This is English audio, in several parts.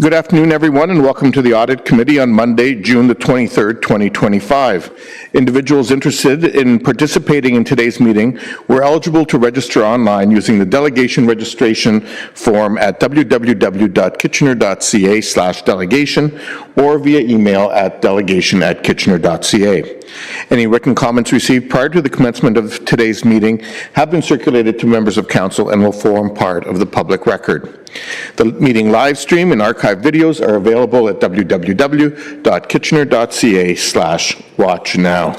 Good afternoon, everyone, and welcome to the Audit Committee on Monday, June the 23rd, 2025. Individuals interested in participating in today's meeting were eligible to register online using the delegation registration form at www.kitchener.ca/delegation or via email at delegation@kitchener.ca. Any written comments received prior to the commencement of today's meeting have been circulated to members of Council and will form part of the public record. The meeting live stream and archive videos are available at www.kitchener.ca/watchnow.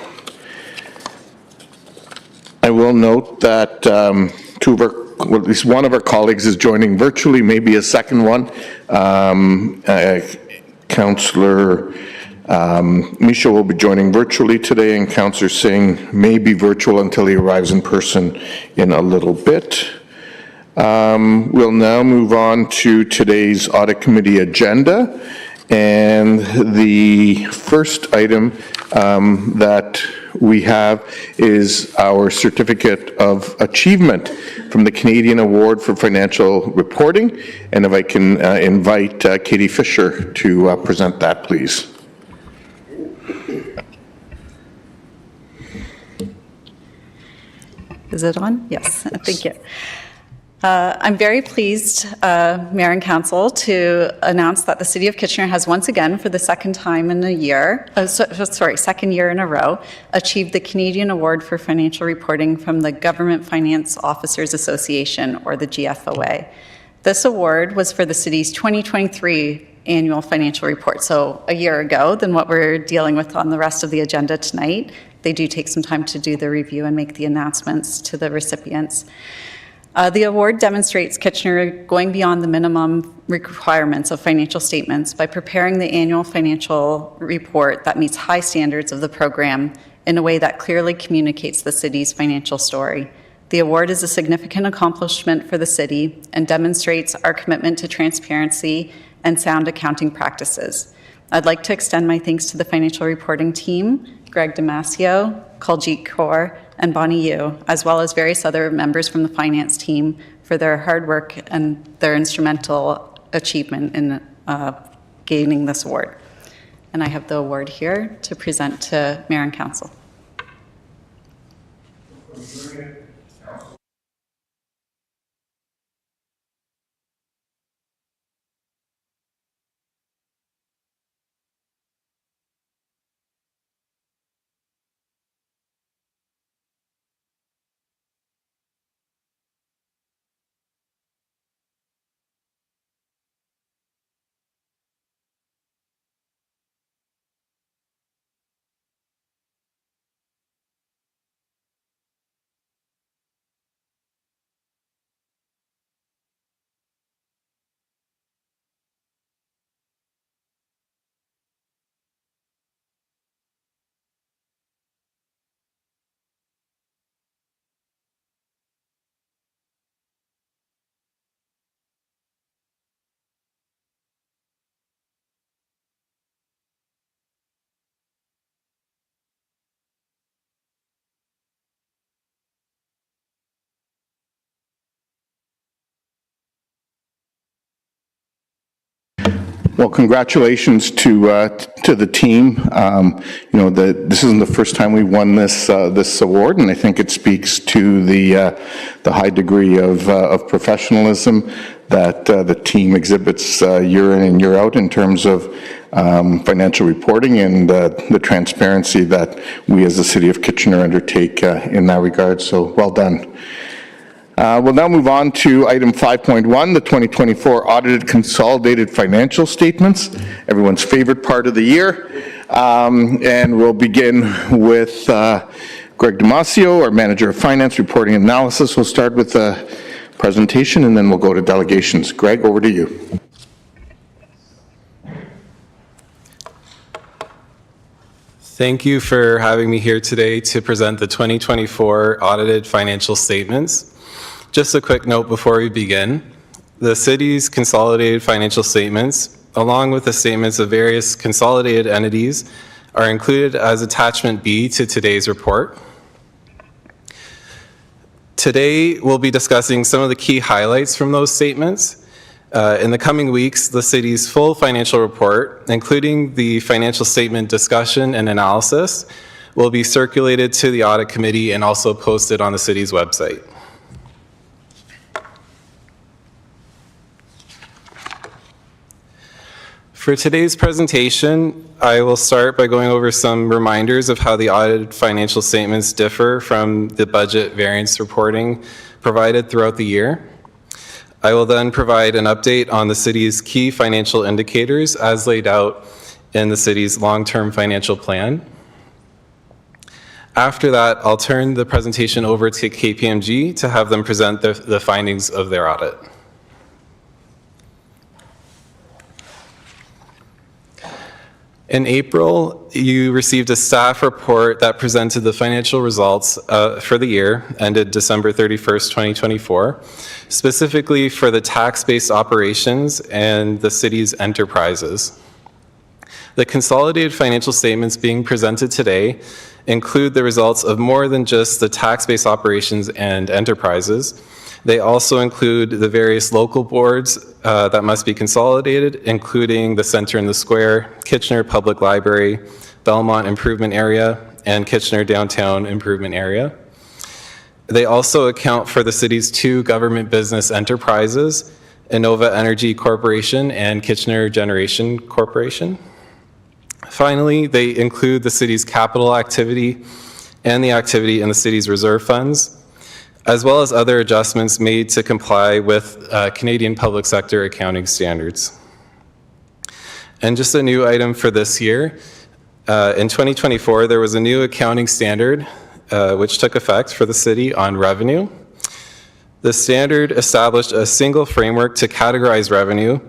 I will note that at least one of our colleagues is joining virtually, maybe a second one. Councillor Misha will be joining virtually today, and Councillor Singh may be virtual until he arrives in person in a little bit. We'll now move on to today's Audit Committee agenda, and the first item that we have is our Certificate of Achievement from the Canadian Award for Financial Reporting, and if I can invite Katie Fisher to present that, please. Is it on? Yes, thank you. I'm very pleased, Mayor and Council, to announce that the City of Kitchener has once again, for the second year in a row, achieved the Canadian Award for Financial Reporting from the Government Finance Officers Association, or the GFOA. This award was for the City's 2023 annual financial report, so a year ago than what we're dealing with on the rest of the agenda tonight. They do take some time to do the review and make the announcements to the recipients. The award demonstrates Kitchener going beyond the minimum requirements of financial statements by preparing the annual financial report that meets high standards of the program in a way that clearly communicates the city's financial story. The award is a significant accomplishment for the city and demonstrates our commitment to transparency and sound accounting practices. I'd like to extend my thanks to the financial reporting team, Greg Damasio, Kuljit Kaur, and Bonnie Yu, as well as various other members from the finance team for their hard work and their instrumental achievement in gaining this award. And I have the award here to present to Mayor and Council. Well, congratulations to the team. This isn't the first time we've won this award, and I think it speaks to the high degree of professionalism that the team exhibits year in and year out in terms of financial reporting and the transparency that we as the City of Kitchener undertake in that regard. So, well done. We'll now move on to item 5.1, the 2024 audited consolidated financial statements, everyone's favorite part of the year. And we'll begin with Greg Damasio, our Manager of Finance, Reporting and Analysis. We'll start with a presentation and then we'll go to delegations. Greg, over to you. Thank you for having me here today to present the 2024 audited financial statements. Just a quick note before we begin. The city's consolidated financial statements, along with the statements of various consolidated entities, are included as Attachment B to today's report. Today, we'll be discussing some of the key highlights from those statements, In the coming weeks, the city's full financial report, including the financial statement discussion and analysis, will be circulated to the Audit Committee and also posted on the city's website. For today's presentation, I will start by going over some reminders of how the audited financial statements differ from the budget variance reporting provided throughout the year. I will then provide an update on the city's key financial indicators as laid out in the city's long-term financial plan. After that, I'll turn the presentation over to KPMG to have them present the findings of their audit. In April, you received a staff report that presented the financial results for the year ended December 31st, 2024, specifically for the tax-based operations and the city's enterprises. The consolidated financial statements being presented today include the results of more than just the tax-based operations and enterprises. They also include the various local boards that must be consolidated, including the Center in the Square, Kitchener Public Library, Belmont Improvement Area, and Kitchener Downtown Improvement Area. They also account for the city's two government business enterprises, Innova Energy Corporation and Kitchener Generation Corporation. Finally, they include the city's capital activity and the activity in the city's reserve funds, as well as other adjustments made to comply with Canadian public sector accounting standards. And just a new item for this year, in 2024, there was a new accounting standard which took effect for the city on revenue. The standard established a single framework to categorize revenue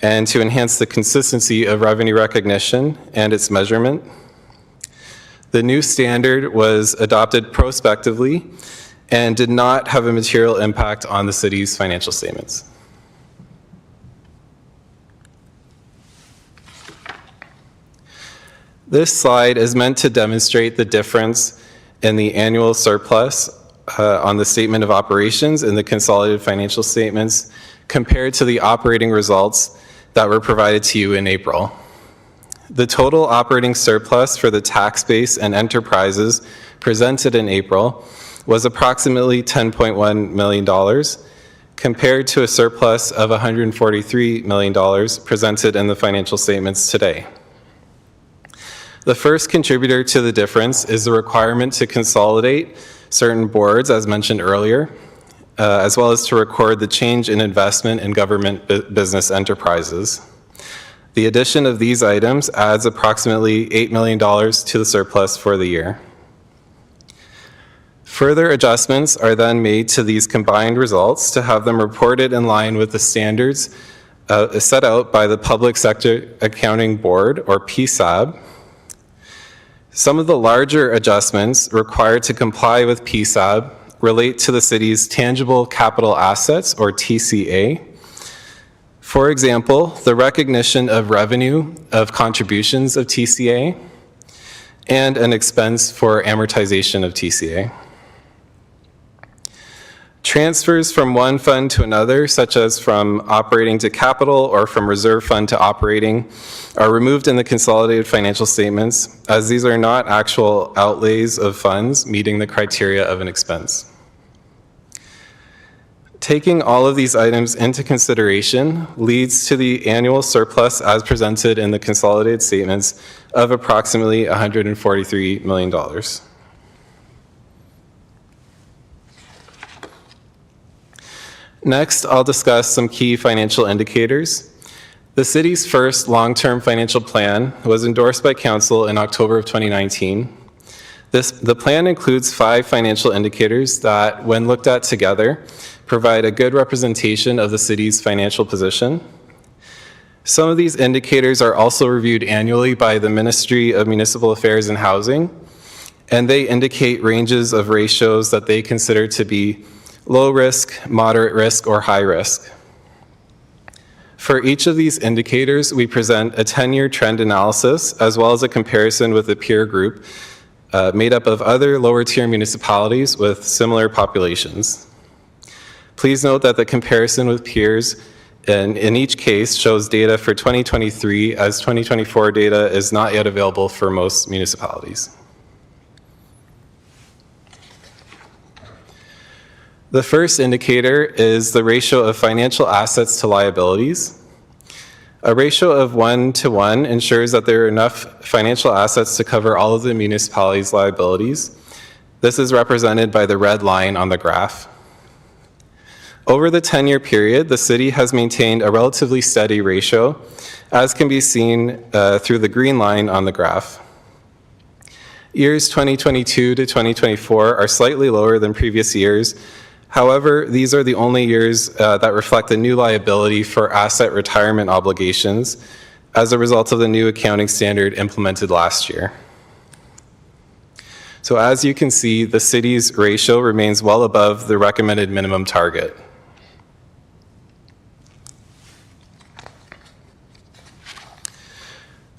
and to enhance the consistency of revenue recognition and its measurement. The new standard was adopted prospectively and did not have a material impact on the city's financial statements. This slide is meant to demonstrate the difference in the annual surplus on the statement of operations in the consolidated financial statements compared to the operating results that were provided to you in April. The total operating surplus for the tax base and enterprises presented in April was approximately $10.1 million, compared to a surplus of $143 million presented in the financial statements today. The first contributor to the difference is the requirement to consolidate certain boards, as mentioned earlier, as well as to record the change in investment in government business enterprises. The addition of these items adds approximately $8 million to the surplus for the year. Further adjustments are then made to these combined results to have them reported in line with the standards set out by the Public Sector Accounting Board, or PSAB. Some of the larger adjustments required to comply with PSAB relate to the city's tangible capital assets, or TCA. For example, the recognition of revenue of contributions of TCA and an expense for amortization of TCA. Transfers from one fund to another, such as from operating to capital or from reserve fund to operating, are removed in the consolidated financial statements, as these are not actual outlays of funds meeting the criteria of an expense. Taking all of these items into consideration leads to the annual surplus as presented in the consolidated statements of approximately $143 million. Next, I'll discuss some key financial indicators. The city's first long-term financial plan was endorsed by Council in October of 2019. The plan includes 5 financial indicators that, when looked at together, provide a good representation of the city's financial position. Some of these indicators are also reviewed annually by the Ministry of Municipal Affairs and Housing, and they indicate ranges of ratios that they consider to be low risk, moderate risk, or high risk. For each of these indicators, we present a 10-year trend analysis, as well as a comparison with a peer group made up of other lower-tier municipalities with similar populations. Please note that the comparison with peers and in each case shows data for 2023, as 2024 data is not yet available for most municipalities. The first indicator is the ratio of financial assets to liabilities. A ratio of 1:1 ensures that there are enough financial assets to cover all of the municipality's liabilities. This is represented by the red line on the graph. Over the 10-year period, the city has maintained a relatively steady ratio, as can be seen through the green line on the graph. Years 2022 to 2024 are slightly lower than previous years. However, these are the only years that reflect the new liability for asset retirement obligations as a result of the new accounting standard implemented last year. So as you can see, the city's ratio remains well above the recommended minimum target.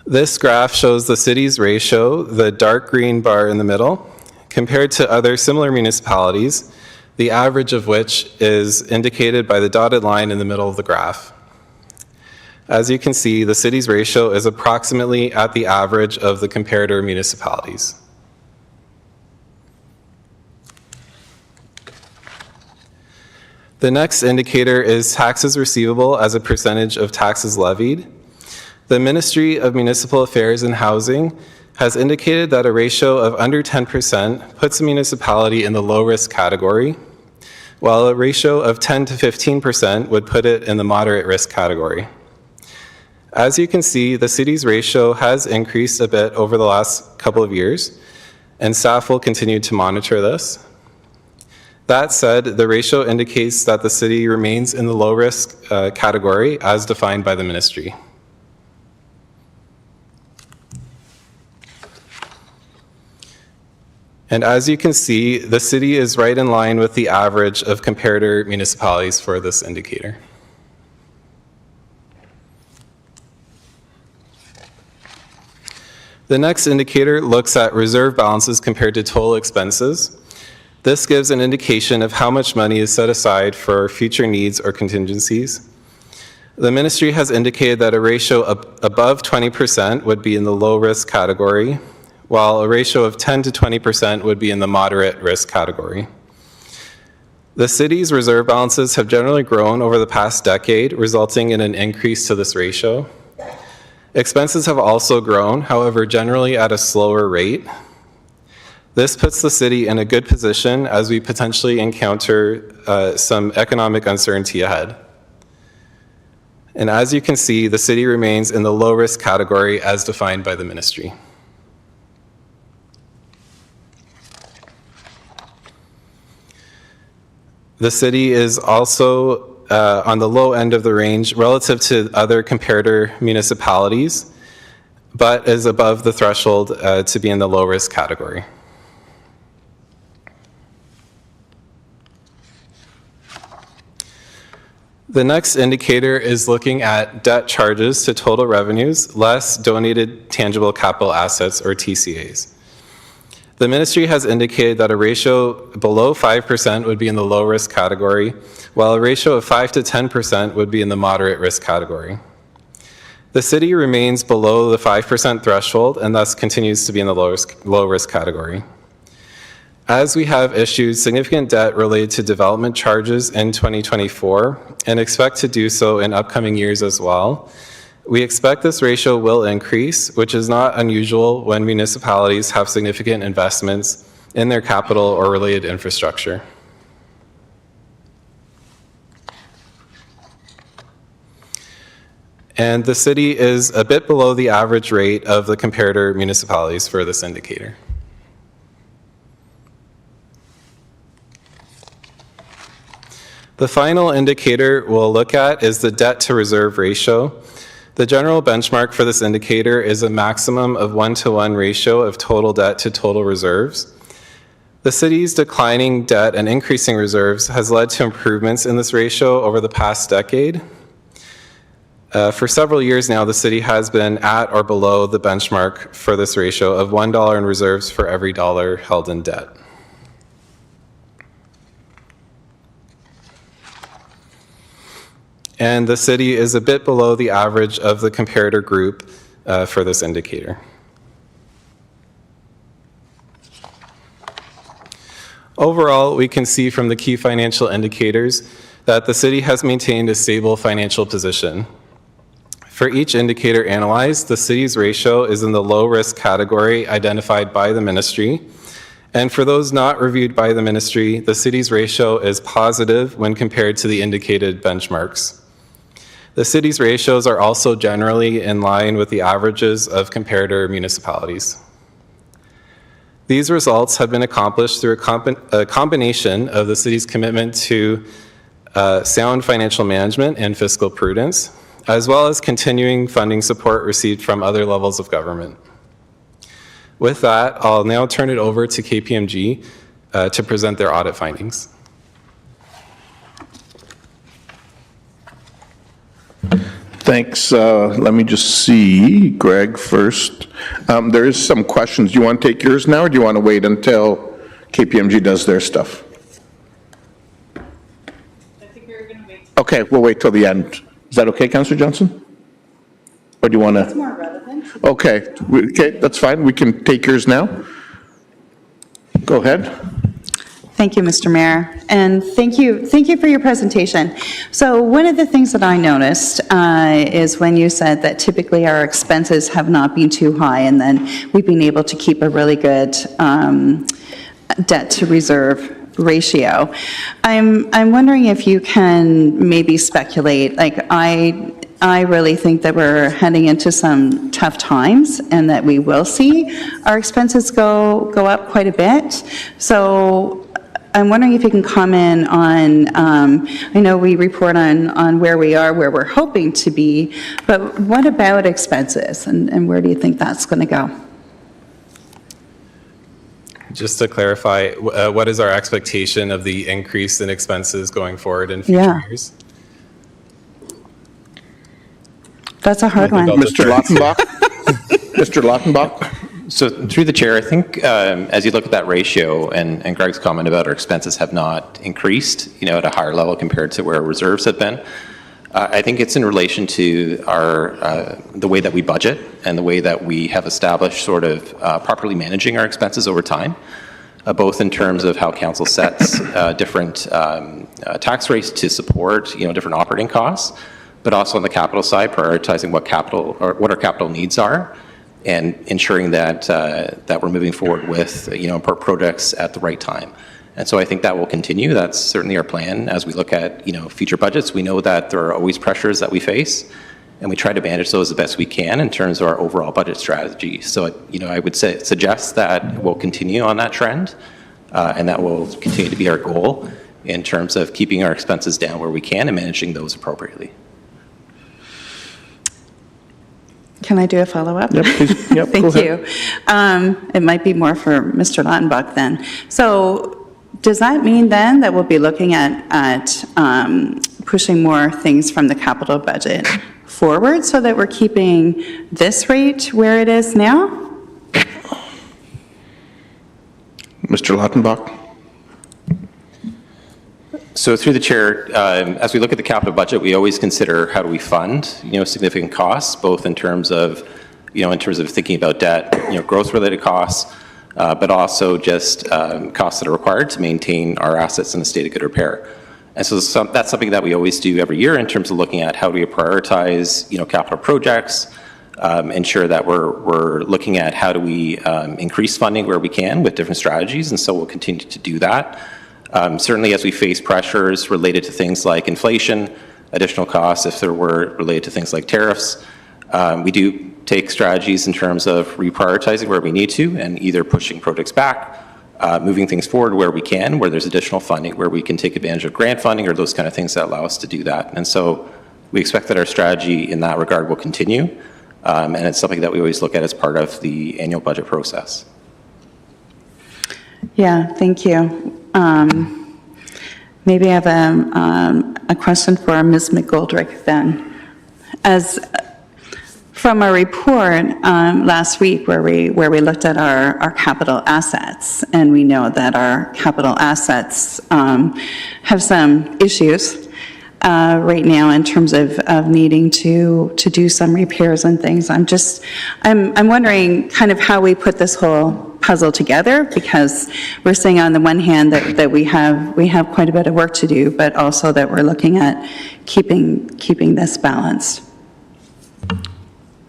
This graph shows the city's ratio, the dark green bar in the middle, compared to other similar municipalities, the average of which is indicated by the dotted line in the middle of the graph. As you can see, the city's ratio is approximately at the average of the comparator municipalities. The next indicator is taxes receivable as a percentage of taxes levied. The Ministry of Municipal Affairs and Housing has indicated that a ratio of under 10% puts a municipality in the low-risk category, while a ratio of 10 to 15% would put it in the moderate risk category. As you can see, the city's ratio has increased a bit over the last couple of years, and staff will continue to monitor this. That said, the ratio indicates that the city remains in the low risk category as defined by the ministry. And as you can see, the city is right in line with the average of comparator municipalities for this indicator. The next indicator looks at reserve balances compared to total expenses. This gives an indication of how much money is set aside for future needs or contingencies. The ministry has indicated that a ratio above 20% would be in the low risk category, while a ratio of 10 to 20% would be in the moderate risk category. The city's reserve balances have generally grown over the past decade, resulting in an increase to this ratio. Expenses have also grown, however, generally at a slower rate. This puts the city in a good position as we potentially encounter some economic uncertainty ahead. And as you can see, the city remains in the low risk category as defined by the ministry. The city is also on the low end of the range relative to other comparator municipalities, but is above the threshold to be in the low risk category. The next indicator is looking at debt charges to total revenues, less donated tangible capital assets, or TCAs. The ministry has indicated that a ratio below 5% would be in the low risk category, while a ratio of 5 to 10% would be in the moderate risk category. The city remains below the 5% threshold and thus continues to be in the low risk category. As we have issued significant debt related to development charges in 2024 and expect to do so in upcoming years as well, we expect this ratio will increase, which is not unusual when municipalities have significant investments in their capital or related infrastructure. And the city is a bit below the average rate of the comparator municipalities for this indicator. The final indicator we'll look at is the debt to reserve ratio. The general benchmark for this indicator is a maximum of 1-to-1 ratio of total debt to total reserves. The city's declining debt and increasing reserves has led to improvements in this ratio over the past decade. For several years now, the city has been at or below the benchmark for this ratio of $1 in reserves for every dollar held in debt. and the city is a bit below the average of the comparator group for this indicator. Overall, we can see from the key financial indicators that the city has maintained a stable financial position. For each indicator analyzed, the city's ratio is in the low-risk category identified by the ministry, and for those not reviewed by the ministry, the city's ratio is positive when compared to the indicated benchmarks. The city's ratios are also generally in line with the averages of comparator municipalities. These results have been accomplished through a combination of the city's commitment to sound financial management and fiscal prudence, as well as continuing funding support received from other levels of government. With that, I'll now turn it over to KPMG to present their audit findings. Thanks. Let me just see, Greg, first. There is some questions. Do you want to take yours now, or do you want to wait until KPMG does their stuff? I think we were going to wait. Okay, we'll wait till the end. Is that okay, Councillor Johnson? Or do you want to? It's more relevant. Okay, okay, that's fine. We can take yours now. Go ahead. Thank you, Mr. Mayor, and thank you for your presentation. So one of the things that I noticed is when you said that typically our expenses have not been too high, and then we've been able to keep a really good debt to reserve ratio. I'm wondering if you can maybe speculate, like I really think that we're heading into some tough times and that we will see our expenses go up quite a bit. So I'm wondering if you can comment on, I know we report on where we are, where we're hoping to be, but what about expenses, and where do you think that's going to go? Just to clarify, what is our expectation of the increase in expenses going forward in future Yeah. years? That's a hard one. Mr. Lautenbach? Mr. Lautenbach? So through the chair, I think as you look at that ratio and Greg's comment about our expenses have not increased, at a higher level compared to where our reserves have been, I think it's in relation to our the way that we budget and the way that we have established sort of properly managing our expenses over time, both in terms of how council sets different tax rates to support different operating costs, but also on the capital side, prioritizing what our capital needs are, and ensuring that that we're moving forward with projects at the right time. And so I think that will continue. That's certainly our plan as we look at future budgets. We know that there are always pressures that we face, and we try to manage those the best we can in terms of our overall budget strategy. So I would suggest that we'll continue on that trend, and that will continue to be our goal in terms of keeping our expenses down where we can and managing those appropriately. Can I do a follow-up? Yep, please. Yep, Thank go ahead. you. It might be more for Mr. Lautenbach then. So does that mean then that we'll be looking at pushing more things from the capital budget forward so that we're keeping this rate where it is now? Mr. Lautenbach? So through the chair, as we look at the capital budget, we always consider how do we fund, significant costs, both in terms of, thinking about debt, growth-related costs, but also just costs that are required to maintain our assets in a state of good repair. And so that's something that we always do every year in terms of looking at how do we prioritize, capital projects, ensure that we're looking at how do we increase funding where we can with different strategies, and so we'll continue to do that. Certainly as we face pressures related to things like inflation, additional costs if there were related to things like tariffs, we do take strategies in terms of reprioritizing where we need to and either pushing projects back, moving things forward where we can, where there's additional funding, where we can take advantage of grant funding or those kind of things that allow us to do that. And so we expect that our strategy in that regard will continue, and it's something that we always look at as part of the annual budget process. Yeah, thank you. Maybe I have a question for Ms. McGoldrick then. As from a report last week where we looked at our capital assets, and we know that our capital assets have some issues. right now in terms of needing to do some repairs and things. I'm wondering kind of how we put this whole puzzle together, because we're saying on the one hand that we have quite a bit of work to do, but also that we're looking at keeping this balanced.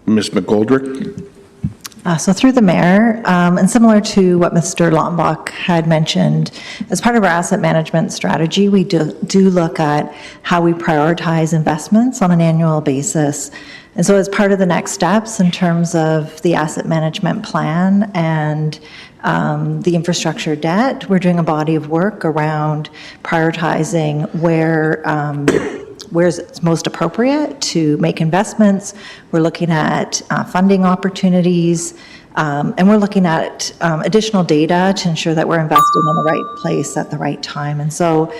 Ms. McGoldrick? So through the mayor, and similar to what Mr. Lautenbach had mentioned, as part of our asset management strategy, we do look at how we prioritize investments on an annual basis. And so as part of the next steps in terms of the asset management plan and the infrastructure debt, we're doing a body of work around prioritizing where it's most appropriate to make investments. We're looking at funding opportunities, and we're looking at additional data to ensure that we're investing in the right place at the right time. And so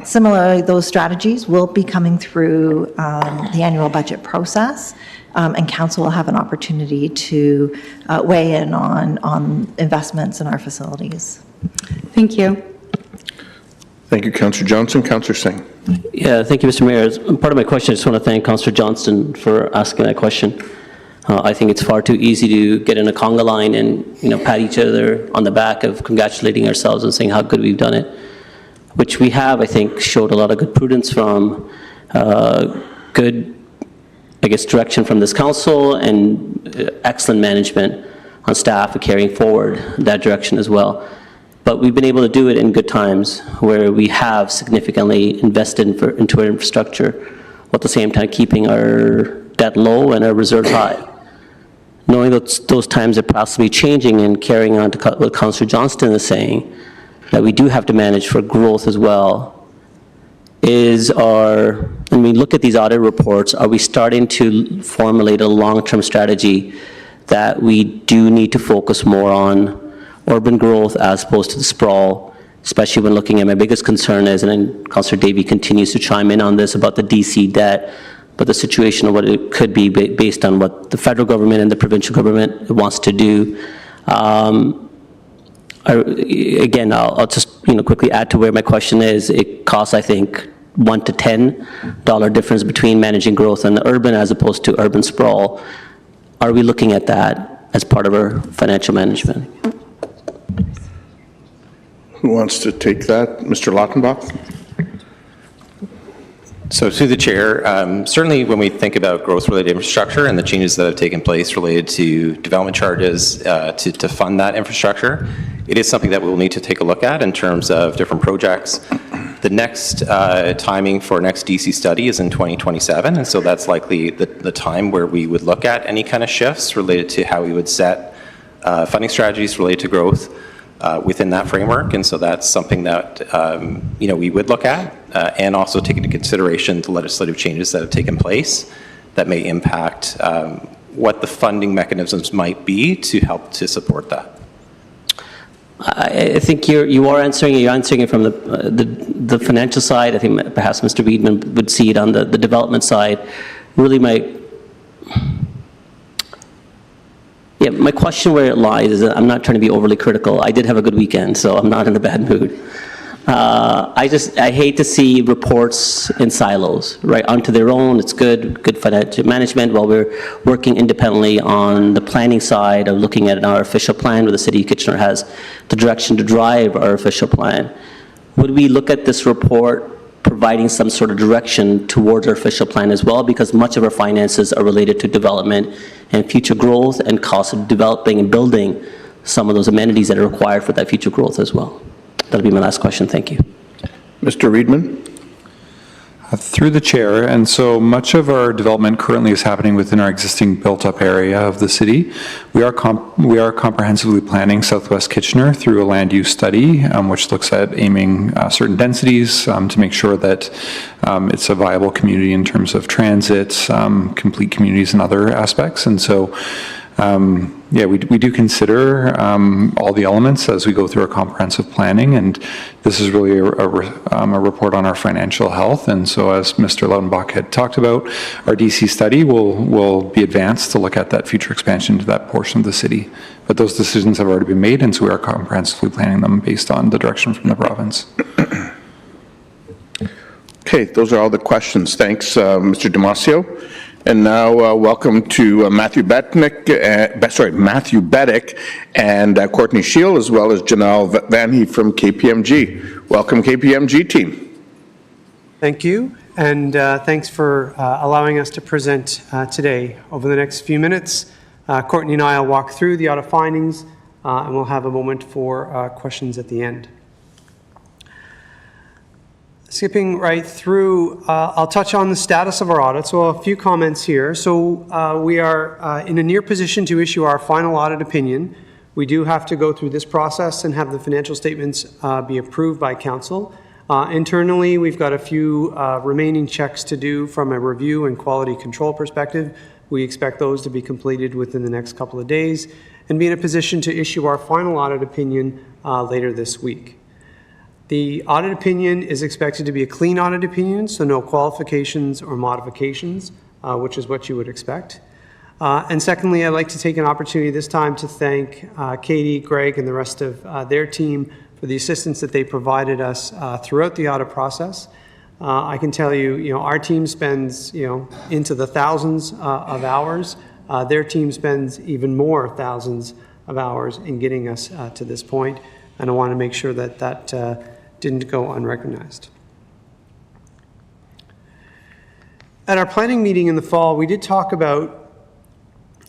similarly, those strategies will be coming through the annual budget process, and council will have an opportunity to weigh in on investments in our facilities. Thank you. Thank you, Councillor Johnson. Councillor Singh. Yeah, thank you, Mr. Mayor. As part of my question, I just want to thank Councillor Johnston for asking that question. I think it's far too easy to get in a conga line and pat each other on the back of congratulating ourselves and saying how good we've done it, which we have, I think, showed a lot of good prudence from, good, I guess, direction from this council and excellent management on staff carrying forward that direction as well. But we've been able to do it in good times where we have significantly invested into our infrastructure, while at the same time keeping our debt low and our reserves high. Knowing that those times are possibly changing and carrying on to what Councillor Johnston is saying, that we do have to manage for growth as well, when we look at these audit reports, are we starting to formulate a long-term strategy that we do need to focus more on urban growth as opposed to the sprawl, especially when looking at my biggest concern is, and then Councillor Davey continues to chime in on this about the DC debt, but the situation of what it could be based on what the federal government and the provincial government wants to do. Again, I'll just quickly add to where my question is. It costs, I think, $1 to $10 difference between managing growth in the urban as opposed to urban sprawl. Are we looking at that as part of our financial management? Who wants to take that? Mr. Lautenbach? So through the chair, certainly when we think about growth-related infrastructure and the changes that have taken place related to development charges to fund that infrastructure, it is something that we'll need to take a look at in terms of different projects. The next timing for next DC study is in 2027, and so that's likely the time where we would look at any kind of shifts related to how we would set funding strategies related to growth within that framework, and so that's something that we would look at, and also take into consideration the legislative changes that have taken place that may impact what the funding mechanisms might be to help to support that. I think you're answering it from the financial side. I think perhaps Mr. Weedman would see it on the development side. Really, my question where it lies is that I'm not trying to be overly critical. I did have a good weekend, so I'm not in a bad mood. I hate to see reports in silos, right, onto their own. It's good financial management while we're working independently on the planning side of looking at our official plan, where the City of Kitchener has the direction to drive our official plan. Would we look at this report providing some sort of direction towards our official plan as well, because much of our finances are related to development and future growth and cost of developing and building some of those amenities that are required for that future growth as well? That'll be my last question. Thank you. Mr. Reedman? Through the chair, and so much of our development currently is happening within our existing built-up area of the city. We are comprehensively planning Southwest Kitchener through a land use study, which looks at aiming certain densities to make sure that it's a viable community in terms of transit, complete communities and other aspects. And so we do consider all the elements as we go through our comprehensive planning, and this is really a report on our financial health. And so, as Mr. Lautenbach had talked about, our DC study will be advanced to look at that future expansion to that portion of the city. But those decisions have already been made, and so we are comprehensively planning them based on the direction from the province. Okay, those are all the questions. Thanks, Mr. Damasio. And now, welcome to Matthew Bettick and Courtney Shield, as well as Janelle Vanhey from KPMG. Welcome, KPMG team. Thank you, and thanks for allowing us to present today. Over the next few minutes, Courtney and I will walk through the audit findings, and we'll have a moment for questions at the end. Skipping right through, I'll touch on the status of our audit. So a few comments here. So we are in a near position to issue our final audit opinion. We do have to go through this process and have the financial statements be approved by council. Internally, we've got a few remaining checks to do from a review and quality control perspective. We expect those to be completed within the next couple of days and be in a position to issue our final audit opinion later this week. The audit opinion is expected to be a clean audit opinion, so no qualifications or modifications, which is what you would expect. And secondly, I'd like to take an opportunity this time to thank Katie, Greg, and the rest of their team for the assistance that they provided us throughout the audit process. I can tell you, our team spends, into the thousands of hours. Their team spends even more thousands of hours in getting us to this point, and I want to make sure that that didn't go unrecognized. At our planning meeting in the fall, we did talk about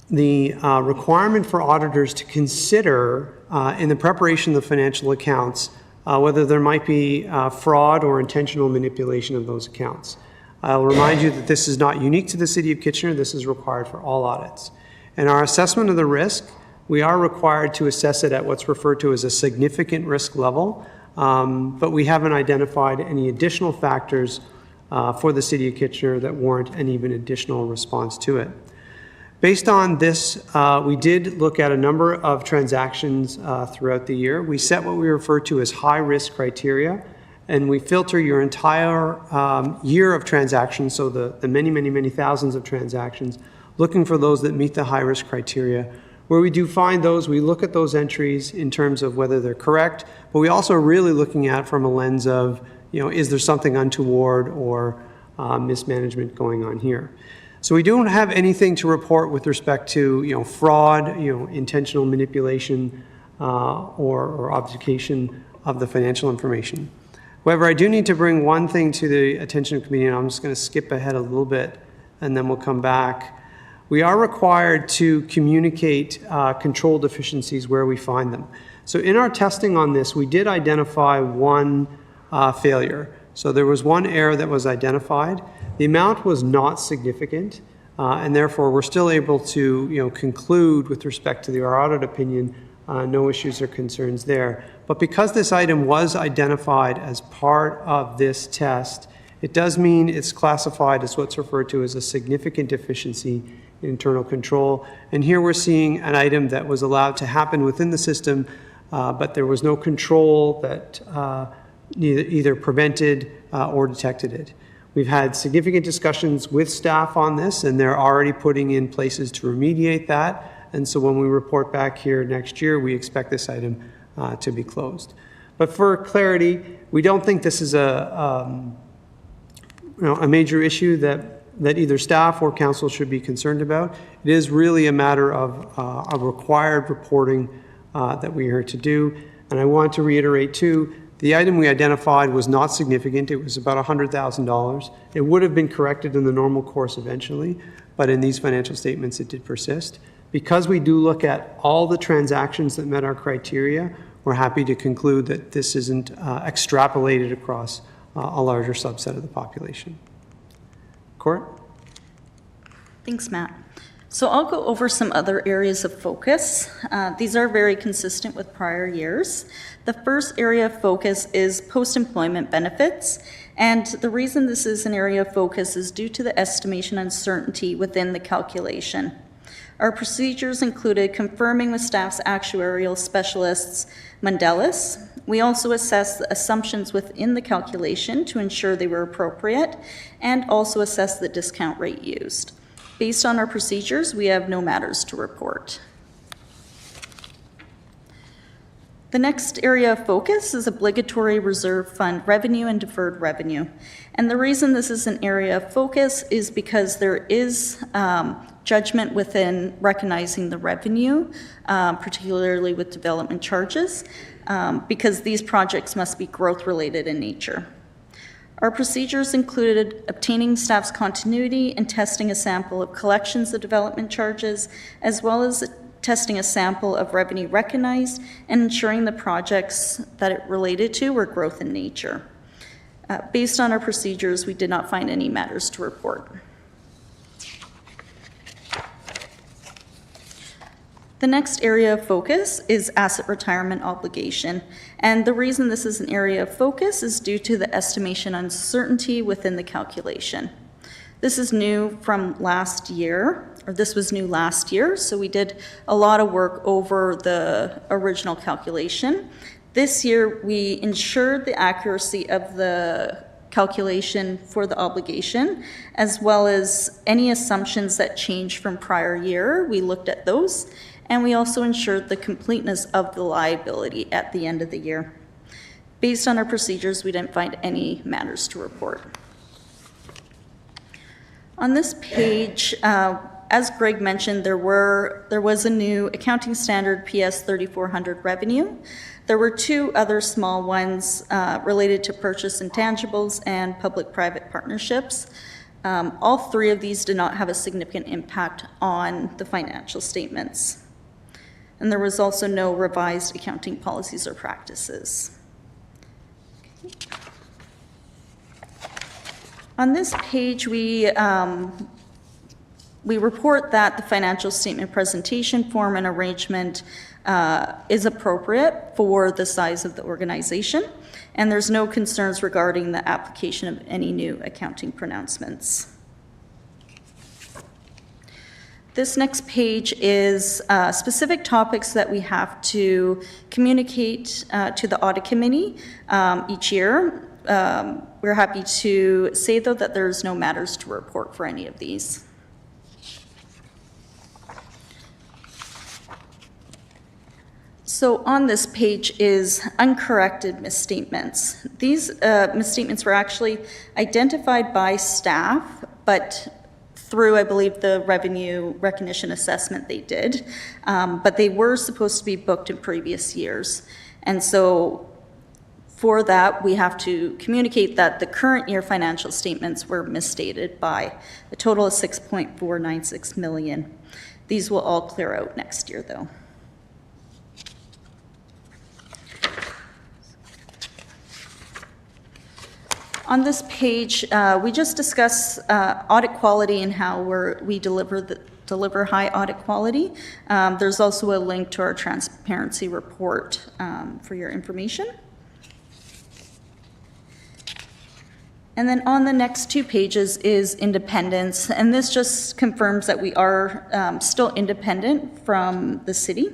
the requirement for auditors to consider in the preparation of the financial accounts whether there might be fraud or intentional manipulation of those accounts. I'll remind you that this is not unique to the City of Kitchener. This is required for all audits. In our assessment of the risk, we are required to assess it at what's referred to as a significant risk level, but we haven't identified any additional factors for the City of Kitchener that warrant an even additional response to it. Based on this, we did look at a number of transactions throughout the year. We set what we refer to as high-risk criteria, and we filter your entire year of transactions, so the many, many, many thousands of transactions, looking for those that meet the high-risk criteria. Where we do find those, we look at those entries in terms of whether they're correct, but we also are really looking at from a lens of, is there something untoward or mismanagement going on here? So we don't have anything to report with respect to, fraud, intentional manipulation or obfuscation of the financial information. However, I do need to bring one thing to the attention of the committee, and I'm just going to skip ahead a little bit, and then we'll come back. We are required to communicate control deficiencies where we find them. So in our testing on this, we did identify one failure. So there was one error that was identified. The amount was not significant, and therefore we're still able to conclude with respect to our audit opinion, no issues or concerns there. But because this item was identified as part of this test, it does mean it's classified as what's referred to as a significant deficiency in internal control. And here we're seeing an item that was allowed to happen within the system, but there was no control that either prevented or detected it. We've had significant discussions with staff on this, and they're already putting in places to remediate that. And so when we report back here next year, we expect this item to be closed. But for clarity, we don't think this is a major issue that either staff or council should be concerned about. It is really a matter of a required reporting that we are to do. And I want to reiterate too, the item we identified was not significant. It was about $100,000. It would have been corrected in the normal course eventually, but in these financial statements it did persist. Because we do look at all the transactions that met our criteria, we're happy to conclude that this isn't extrapolated across a larger subset of the population. Court? Thanks, Matt. So I'll go over some other areas of focus. These are very consistent with prior years. The first area of focus is post-employment benefits. And the reason this is an area of focus is due to the estimation uncertainty within the calculation. Our procedures included confirming with staff's actuarial specialists Mandelis. We also assessed the assumptions within the calculation to ensure they were appropriate, and also assessed the discount rate used. Based on our procedures, we have no matters to report. The next area of focus is obligatory reserve fund revenue and deferred revenue. And the reason this is an area of focus is because there is judgment within recognizing the revenue, particularly with development charges, because these projects must be growth-related in nature. Our procedures included obtaining staff's continuity and testing a sample of collections of development charges, as well as testing a sample of revenue recognized and ensuring the projects that it related to were growth in nature. Based on our procedures, we did not find any matters to report. The next area of focus is asset retirement obligation. And the reason this is an area of focus is due to the estimation uncertainty within the calculation. This is new from last year, or this was new last year, so we did a lot of work over the original calculation. This year, we ensured the accuracy of the calculation for the obligation, as well as any assumptions that changed from prior year. We looked at those, and we also ensured the completeness of the liability at the end of the year. Based on our procedures, we didn't find any matters to report. On this page, as Greg mentioned, there was a new accounting standard, PS 3400 revenue. There were two other small ones related to purchase intangibles and public-private partnerships. All three of these did not have a significant impact on the financial statements. And there was also no revised accounting policies or practices. On this page, we report that the financial statement presentation form and arrangement is appropriate for the size of the organization, and there's no concerns regarding the application of any new accounting pronouncements. This next page is specific topics that we have to communicate to the audit committee each year. We're happy to say, though, that there's no matters to report for any of these. So on this page is uncorrected misstatements. These misstatements were actually identified by staff, but through, I believe, the revenue recognition assessment they did, but they were supposed to be booked in previous years. And so for that, we have to communicate that the current year financial statements were misstated by a total of $6.496 million. These will all clear out next year, though. On this page, we just discuss audit quality and how we deliver high audit quality. There's also a link to our transparency report for your information. And then on the next two pages is independence, and this just confirms that we are still independent from the city.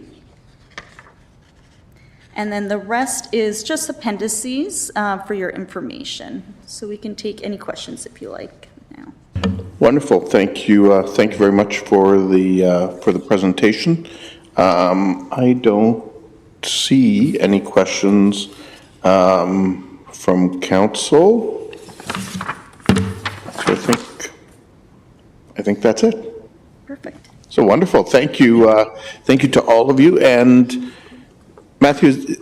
And then the rest is just appendices for your information. So we can take any questions if you like now. Wonderful. Thank you. Thank you very much for the presentation. I don't see any questions from council. So I think that's it. Perfect. So wonderful. Thank you. Thank you to all of you. And Matthew,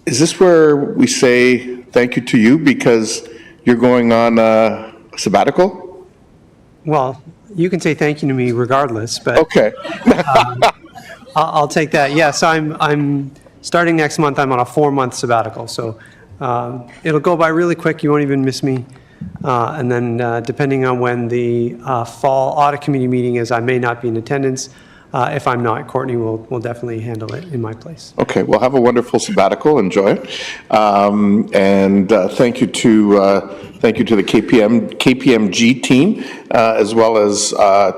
is this where we say thank you to you because you're going on a sabbatical? Well, you can say thank you to me regardless, but Okay. I'll take that. Yes, I'm starting next month. I'm on a 4-month sabbatical, so it'll go by really quick. You won't even miss me. And then depending on when the fall audit committee meeting is, I may not be in attendance. If I'm not, Courtney will definitely handle it in my place. Okay, well, have a wonderful sabbatical. Enjoy it. And thank you to the KPMG team, as well as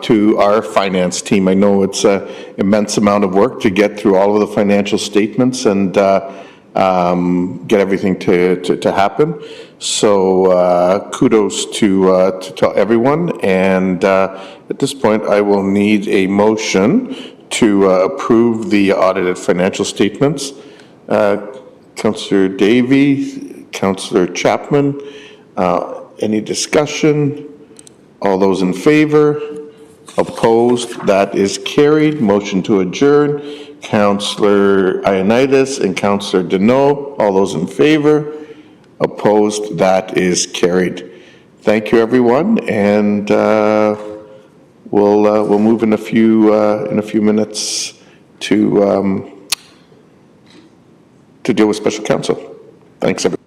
to our finance team. I know it's an immense amount of work to get through all of the financial statements and get everything to happen. So kudos to everyone. And at this point, I will need a motion to approve the audited financial statements Councillor Davy, Councillor Chapman. Any discussion? All those in favor? Opposed? That is carried. Motion to adjourn. Councillor Ioannidis and Councillor Deneau. All those in favor? Opposed? That is carried. Thank you, everyone, and we'll move in a few minutes to deal with special counsel. Thanks, everyone.